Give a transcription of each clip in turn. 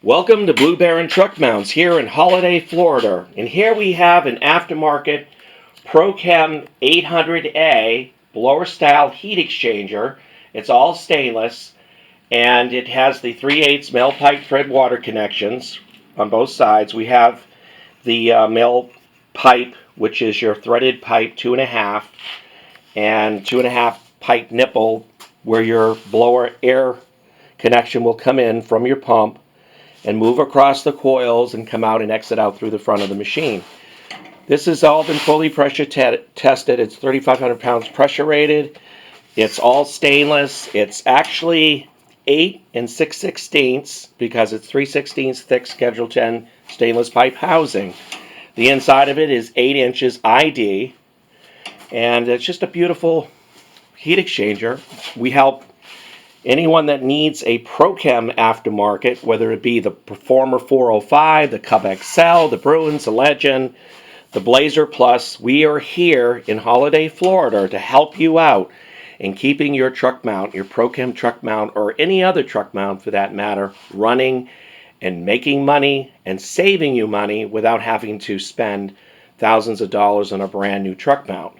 Welcome to Blue Baron Truck Mounts here in Holiday, Florida. And here we have an aftermarket Prochem 800A blower style heat exchanger. It's all stainless and it has the 3/8 male pipe thread water connections on both sides. We have the male pipe, which is your threaded pipe 2.5, and 2.5 pipe nipple where your blower air connection will come in from your pump and move across the coils and come out and exit out through the front of the machine. This has all been fully pressure tested. It's 3,500 pounds pressure rated. It's all stainless. It's actually 8 6/16 because it's 3/16 thick Schedule 10 stainless pipe housing. The inside of it is 8 inches ID, and it's just a beautiful heat exchanger. We help anyone that needs a Prochem aftermarket, whether it be the Performer 405, the Cub XL, the Bruins, the Legend, the Blazer Plus. We are here in Holiday, Florida to help you out in keeping your truck mount, your Prochem truck mount, or any other truck mount for that matter, running and making money and saving you money without having to spend thousands of dollars on a brand new truck mount.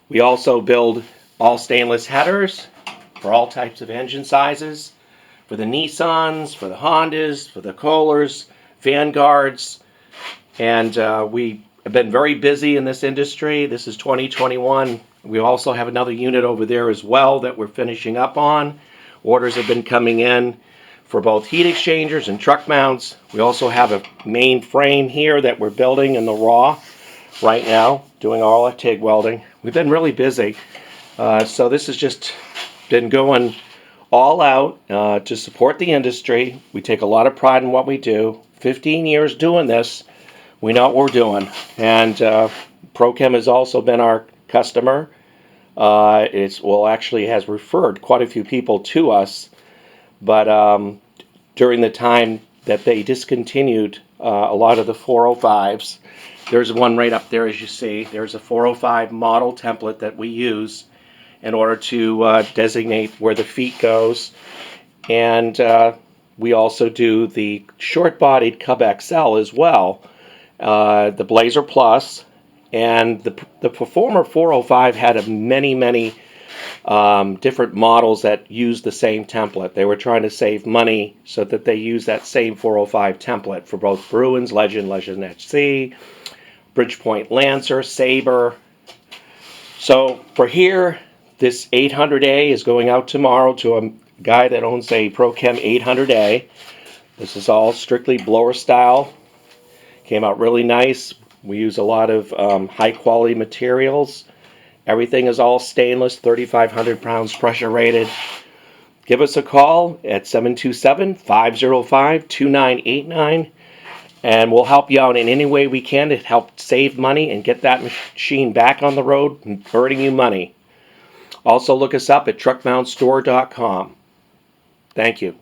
We also build all stainless headers for all types of engine sizes, for the Nissans, for the Hondas, for the Kohlers, Vanguards, and we have been very busy in this industry. This is 2021. We also have another unit over there as well that we're finishing up on. Orders have been coming in for both heat exchangers and truck mounts. We also have a main frame here that we're building in the raw right now, doing all our TIG welding. We've been really busy, so this has just been going all out to support the industry. We take a lot of pride in what we do. 15 years doing this, we know what we're doing. And Prochem has also been our customer. Actually has referred quite a few people to us, but during the time that they discontinued a lot of the 405s, there's one right up there as you see. There's a 405 model template that we use in order to designate where the feet goes. And we also do the short-bodied Cub XL as well, the Blazer Plus, and the Performer 405 had many different models that used the same template. They were trying to save money so that they use that same 405 template for both Bruins, Legend HC, Bridgepoint Lancer, Sabre. So for here, this 800A is going out tomorrow to a guy that owns a Prochem 800A. This is all strictly blower style. Came out really nice. We use a lot of high quality materials. Everything is all stainless, 3,500 pounds pressure rated. Give us a call at 727-505-2989 and we'll help you out in any way we can to help save money and get that machine back on the road and earning you money. Also look us up at truckmountstore.com. Thank you.